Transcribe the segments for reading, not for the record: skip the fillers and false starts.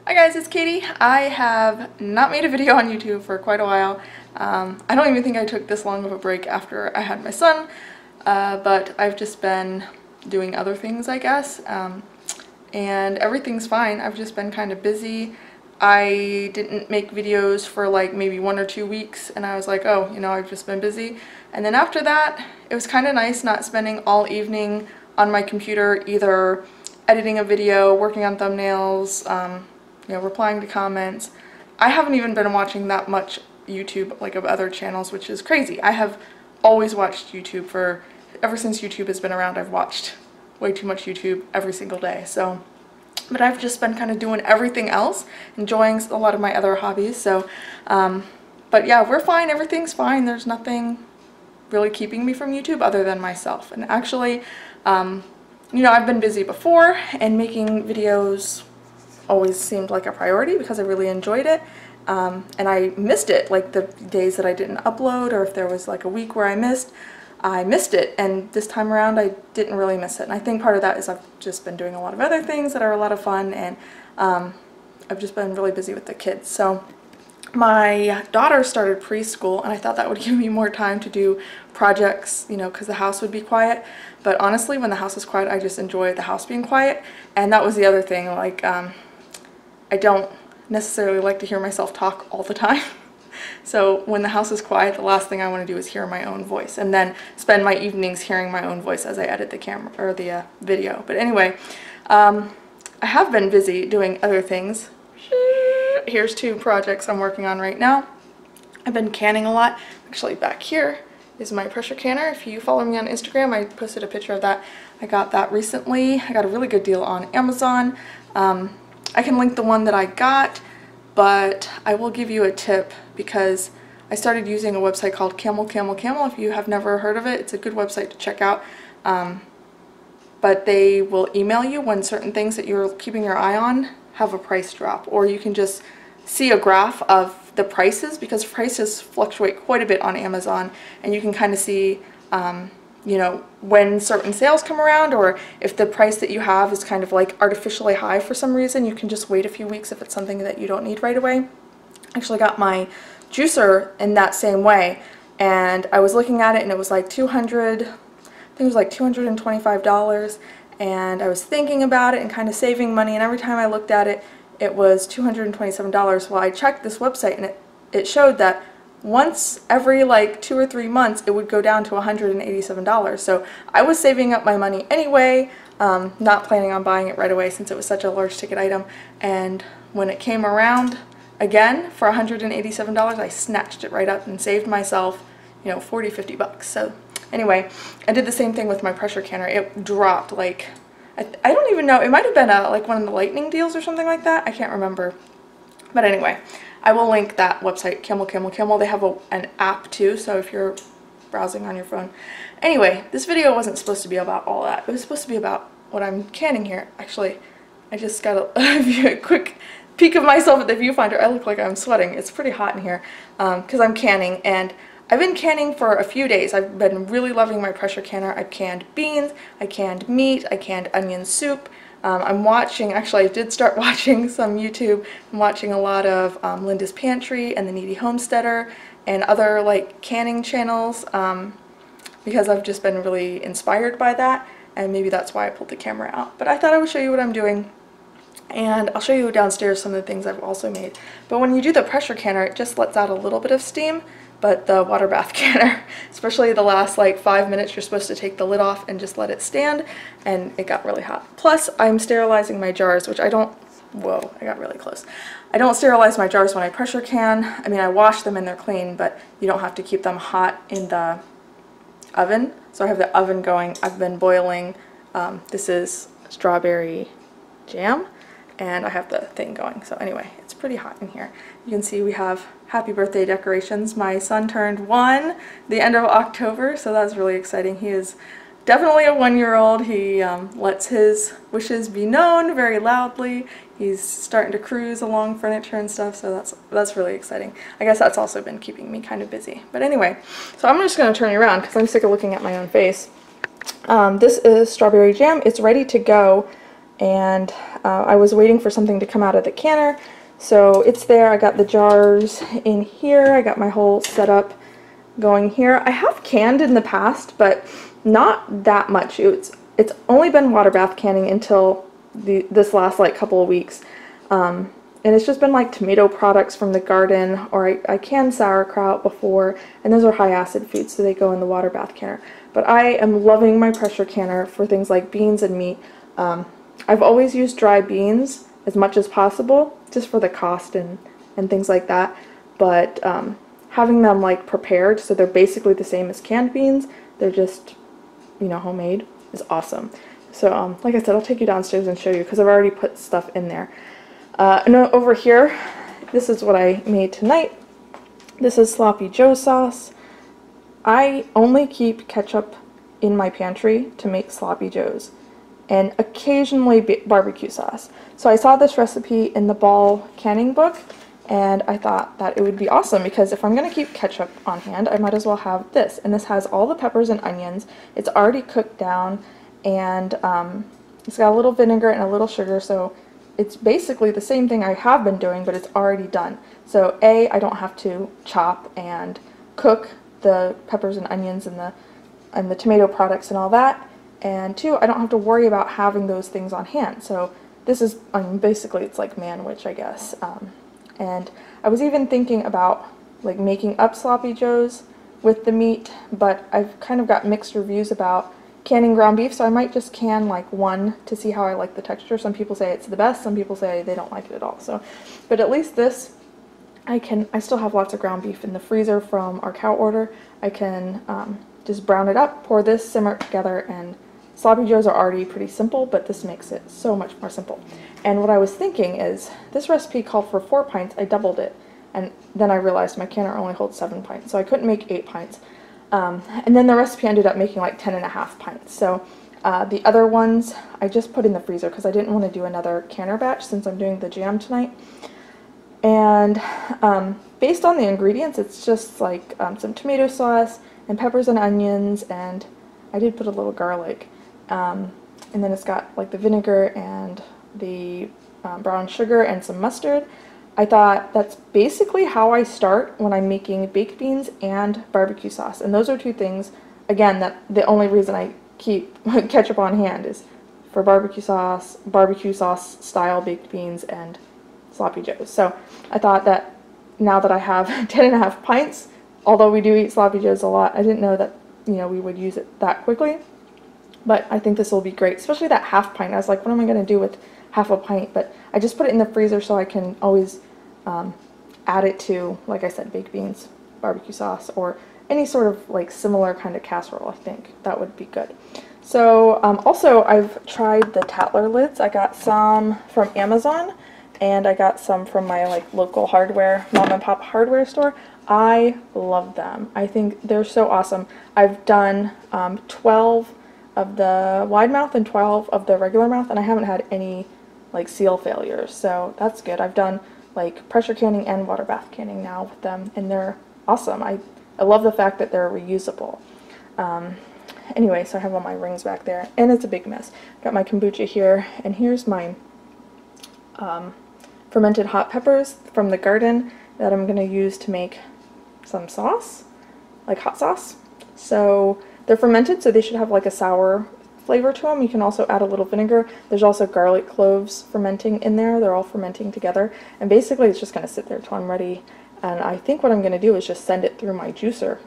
Hi guys, it's Katie. I have not made a video on YouTube for quite a while. I don't even think I took this long of a break after I had my son, but I've just been doing other things, I guess, and everything's fine. I've just been kind of busy. I didn't make videos for like maybe 1 or 2 weeks, and I was like, oh, you know, I've just been busy. And then after that, it was kind of nice not spending all evening on my computer either editing a video, working on thumbnails, you know, replying to comments. I haven't even been watching that much YouTube, like, of other channels, which is crazy. I have always watched YouTube ever since YouTube has been around. I've watched way too much YouTube every single day. So, but I've just been kind of doing everything else, enjoying a lot of my other hobbies. So, but yeah, we're fine. Everything's fine. There's nothing really keeping me from YouTube other than myself. And actually, you know, I've been busy before, and making videos always seemed like a priority because I really enjoyed it, and I missed it, like the days that I didn't upload, or if there was like a week where I missed it, and this time around I didn't really miss it. And I think part of that is I've just been doing a lot of other things that are a lot of fun, and I've just been really busy with the kids. So my daughter started preschool, and I thought that would give me more time to do projects, you know, because the house would be quiet. But honestly, when the house is quiet, I just enjoy the house being quiet. And that was the other thing, like, I don't necessarily like to hear myself talk all the time. So when the house is quiet, the last thing I want to do is hear my own voice, and then spend my evenings hearing my own voice as I edit the camera or the video. But anyway, I have been busy doing other things. Here's 2 projects I'm working on right now. I've been canning a lot. Actually, back here is my pressure canner. If you follow me on Instagram, I posted a picture of that. I got that recently. I got a really good deal on Amazon. I can link the one that I got, but I will give you a tip because I started using a website called Camel. If you have never heard of it, it's a good website to check out. But they will email you when certain things that you're keeping your eye on have a price drop, or you can just see a graph of the prices, because prices fluctuate quite a bit on Amazon, and you can kind of see you know, when certain sales come around, or if the price that you have is kind of like artificially high for some reason, you can just wait a few weeks if it's something that you don't need right away. I actually got my juicer in that same way, and I was looking at it and it was like I think it was like $225, and I was thinking about it and kind of saving money, and every time I looked at it, it was $227. Well, I checked this website and it showed that once every like 2 or 3 months it would go down to $187. So I was saving up my money anyway, not planning on buying it right away since it was such a large ticket item. And when it came around again for $187, I snatched it right up and saved myself, you know, 40, 50 bucks. So anyway, I did the same thing with my pressure canner. It dropped like, I don't even know, it might have been like one of the lightning deals or something like that. I can't remember. But anyway, I will link that website, Camel. They have an app too, so if you're browsing on your phone. Anyway, this video wasn't supposed to be about all that. It was supposed to be about what I'm canning here. Actually, I just got a quick peek of myself at the viewfinder. I look like I'm sweating. It's pretty hot in here because I'm canning, and I've been canning for a few days. I've been really loving my pressure canner. I've canned beans, I canned meat, I canned onion soup. I'm watching, actually I did start watching some YouTube. I'm watching a lot of Linda's Pantry and the Needy Homesteader and other like canning channels because I've just been really inspired by that, and maybe that's why I pulled the camera out. But I thought I would show you what I'm doing, and I'll show you downstairs some of the things I've also made. But when you do the pressure canner, it just lets out a little bit of steam. But the water bath canner, especially the last like 5 minutes, you're supposed to take the lid off and just let it stand, and it got really hot. Plus, I'm sterilizing my jars, which I don't, whoa, I got really close. I don't sterilize my jars when I pressure can. I mean, I wash them and they're clean, but you don't have to keep them hot in the oven. So I have the oven going. I've been boiling, this is strawberry jam, and I have the thing going. So anyway, it's pretty hot in here. You can see we have happy birthday decorations. My son turned 1 the end of October, so that's really exciting. He is definitely a 1-year-old. He lets his wishes be known very loudly. He's starting to cruise along furniture and stuff, so that's really exciting. I guess that's also been keeping me kind of busy. But anyway, so I'm just going to turn you around because I'm sick of looking at my own face. This is strawberry jam. It's ready to go. and I was waiting for something to come out of the canner, so it's there. I got the jars in here. I got my whole setup going here. I have canned in the past, but not that much. It's only been water bath canning until this last like couple of weeks, and it's just been like tomato products from the garden, or I canned sauerkraut before, and those are high acid foods, so they go in the water bath canner. But I am loving my pressure canner for things like beans and meat. I've always used dry beans as much as possible, just for the cost and things like that, but having them like prepared, so they're basically the same as canned beans, they're just, you know, homemade, is awesome. So like I said, I'll take you downstairs and show you, because I've already put stuff in there. And over here, this is what I made tonight. This is Sloppy Joe sauce. I only keep ketchup in my pantry to make Sloppy Joes, and occasionally barbecue sauce. So I saw this recipe in the Ball canning book, and I thought that it would be awesome, because if I'm going to keep ketchup on hand, I might as well have this. And this has all the peppers and onions. It's already cooked down, and it's got a little vinegar and a little sugar, so it's basically the same thing I have been doing, but it's already done. So A, I don't have to chop and cook the peppers and onions and the tomato products and all that, and two, I don't have to worry about having those things on hand. So this is, I mean, basically it's like manwich, I guess. And I was even thinking about like making up Sloppy Joes with the meat, but I've kind of got mixed reviews about canning ground beef, so I might just can like one to see how I like the texture. Some people say it's the best, some people say they don't like it at all. So, but at least this, I still have lots of ground beef in the freezer from our cow order. I can just brown it up, pour this, simmer it together, and Sloppy Joes are already pretty simple, but this makes it so much more simple. And what I was thinking is, this recipe called for 4 pints, I doubled it, and then I realized my canner only holds 7 pints, so I couldn't make 8 pints. And then the recipe ended up making like 10.5 pints. So the other ones I just put in the freezer because I didn't want to do another canner batch since I'm doing the jam tonight. And based on the ingredients, it's just like some tomato sauce and peppers and onions, and I did put a little garlic. And then it's got like the vinegar and the brown sugar and some mustard. I thought that's basically how I start when I'm making baked beans and barbecue sauce. And those are two things, again, that the only reason I keep ketchup on hand is for barbecue sauce style baked beans and Sloppy Joes. So I thought that now that I have 10.5 pints, although we do eat Sloppy Joes a lot, I didn't know that, you know, we would use it that quickly. But I think this will be great, especially that half pint. I was like, what am I going to do with half a pint? But I just put it in the freezer so I can always add it to, like I said, baked beans, barbecue sauce, or any sort of like similar kind of casserole. I think that would be good. So also I've tried the Tatler lids. I got some from Amazon, and I got some from my like local hardware, mom and pop hardware store. I love them. I think they're so awesome. I've done 12 of the wide mouth and 12 of the regular mouth, and I haven't had any like seal failures, so that's good. I've done like pressure canning and water bath canning now with them, and they're awesome. I love the fact that they're reusable. Anyway, so I have all my rings back there, and it's a big mess. Got my kombucha here, and here's my fermented hot peppers from the garden that I'm going to use to make some sauce, like hot sauce. So they're fermented, so they should have like a sour flavor to them. You can also add a little vinegar. There's also garlic cloves fermenting in there. They're all fermenting together, and basically it's just going to sit there till I'm ready. And I think what I'm going to do is just send it through my juicer.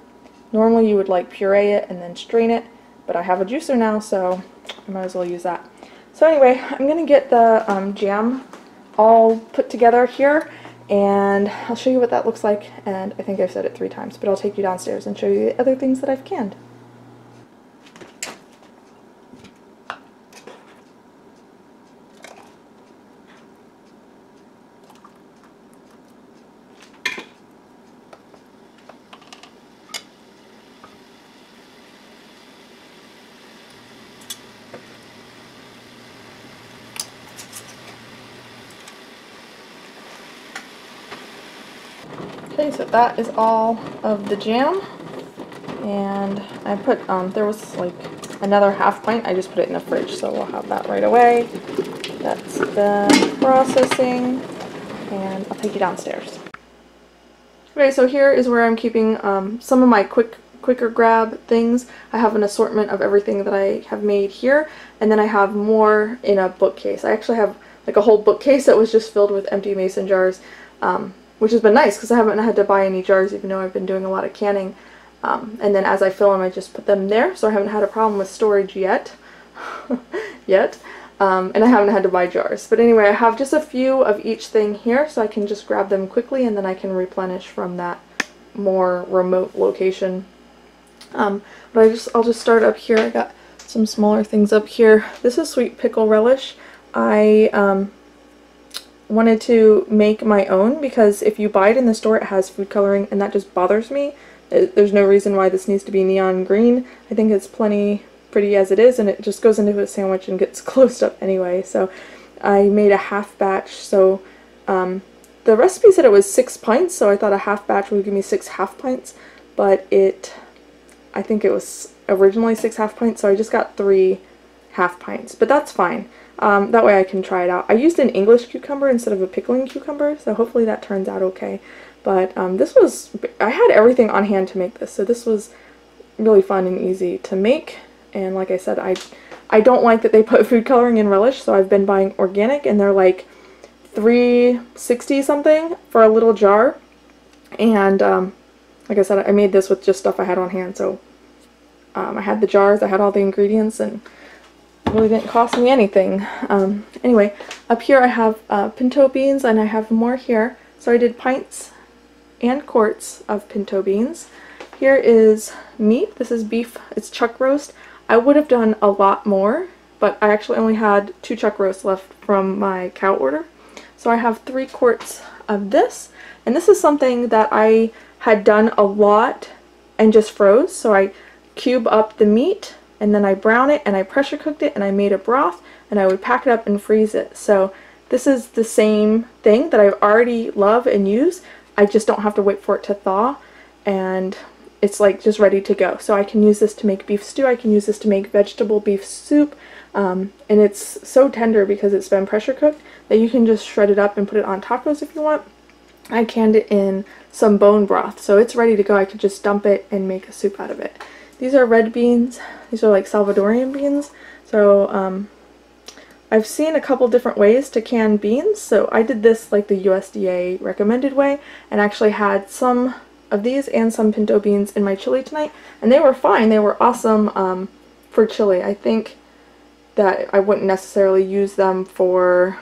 Normally you would like puree it and then strain it, but I have a juicer now, so I might as well use that. So anyway, I'm going to get the jam all put together here, and I'll show you what that looks like. And I think I've said it 3 times, but I'll take you downstairs and show you the other things that I've canned. Okay, so that is all of the jam, and I put, there was like another half pint, I just put it in the fridge, so we'll have that right away. That's the processing, and I'll take you downstairs. Okay, so here is where I'm keeping some of my quicker grab things. I have an assortment of everything that I have made here, and then I have more in a bookcase. I actually have like a whole bookcase that was just filled with empty mason jars, which has been nice because I haven't had to buy any jars even though I've been doing a lot of canning. And then as I fill them, I just put them there, so I haven't had a problem with storage yet. And I haven't had to buy jars. But anyway, I have just a few of each thing here, so I can just grab them quickly and then I can replenish from that more remote location. But I'll just start up here. I got some smaller things up here. This is sweet pickle relish. I wanted to make my own because if you buy it in the store, it has food coloring, and that just bothers me. There's no reason why this needs to be neon green. I think it's plenty pretty as it is, and it just goes into a sandwich and gets closed up anyway. So I made a half batch. So the recipe said it was 6 pints, so I thought a half batch would give me 6 half pints, but I think it was originally 6 half pints, so I just got 3 half pints, but that's fine. That way I can try it out. I used an English cucumber instead of a pickling cucumber, so hopefully that turns out okay. But I had everything on hand to make this, so this was really fun and easy to make. And like I said, I don't like that they put food coloring in relish, so I've been buying organic, and they're like $3.60 something for a little jar. And like I said, I made this with just stuff I had on hand, so I had the jars, I had all the ingredients, and it really didn't cost me anything. Anyway, up here I have pinto beans, and I have more here. So I did pints and quarts of pinto beans. Here is meat. This is beef. It's chuck roast. I would have done a lot more, but I actually only had 2 chuck roasts left from my cow order. So I have 3 quarts of this, and this is something that I had done a lot and just froze. So I cube up the meat, and then I brown it, and I pressure cooked it, and I made a broth, and I would pack it up and freeze it. So this is the same thing that I already love and use. I just don't have to wait for it to thaw, and it's like just ready to go. So I can use this to make beef stew, I can use this to make vegetable beef soup, and it's so tender because it's been pressure cooked that you can just shred it up and put it on tacos if you want. I canned it in some bone broth, so it's ready to go. I could just dump it and make a soup out of it. These are red beans. These are like Salvadorian beans. So I've seen a couple different ways to can beans, so I did this like the USDA recommended way, and actually had some of these and some pinto beans in my chili tonight, and they were fine. They were awesome for chili. I think that I wouldn't necessarily use them for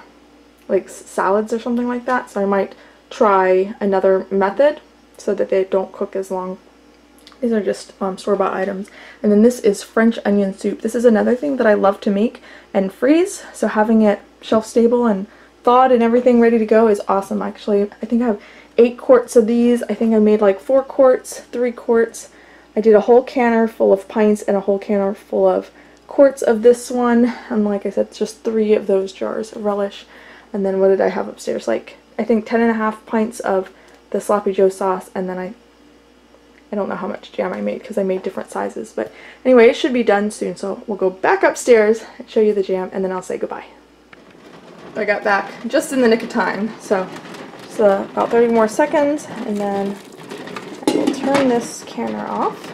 like salads or something like that, so I might try another method so that they don't cook as long. These are just store-bought items. And then this is French onion soup. This is another thing that I love to make and freeze, so having it shelf stable and thawed and everything ready to go is awesome. Actually, I think I have 8 quarts of these. I think I made like 4 quarts, 3 quarts. I did a whole canner full of pints and a whole canner full of quarts of this one. And like I said, it's just 3 of those jars of relish. And then what did I have upstairs? Like, I think 10.5 pints of the Sloppy Joe sauce, and then I don't know how much jam I made because I made different sizes. But anyway, it should be done soon, so we'll go back upstairs and show you the jam, and then I'll say goodbye. I got back just in the nick of time, so just about 30 more seconds, and then I will turn this canner off.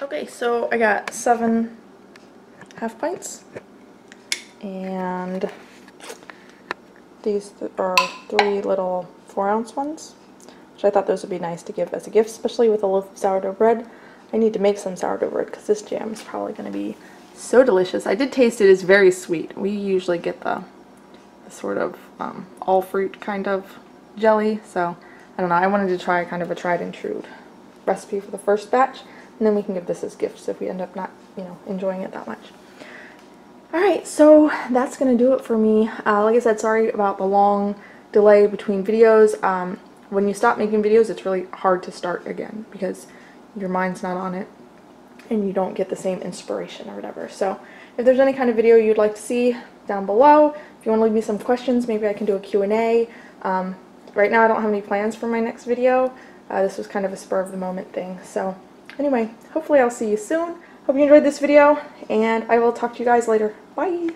Okay, so I got 7 half pints, and these are 3 little 4-ounce ones, which I thought those would be nice to give as a gift, especially with a loaf of sourdough bread. I need to make some sourdough bread because this jam is probably going to be so delicious. I did taste it. It's very sweet. We usually get the sort of all fruit kind of jelly, so I don't know, I wanted to try kind of a tried and true recipe for the first batch, and then we can give this as gifts if we end up not, you know, enjoying it that much. Alright, so that's going to do it for me. Like I said, sorry about the long delay between videos. When you stop making videos, it's really hard to start again because your mind's not on it and you don't get the same inspiration or whatever. So if there's any kind of video you'd like to see, down below. If you want to leave me some questions, maybe I can do a Q&A. Right now I don't have any plans for my next video. This was kind of a spur of the moment thing. So anyway, hopefully I'll see you soon. Hope you enjoyed this video, and I will talk to you guys later. Bye!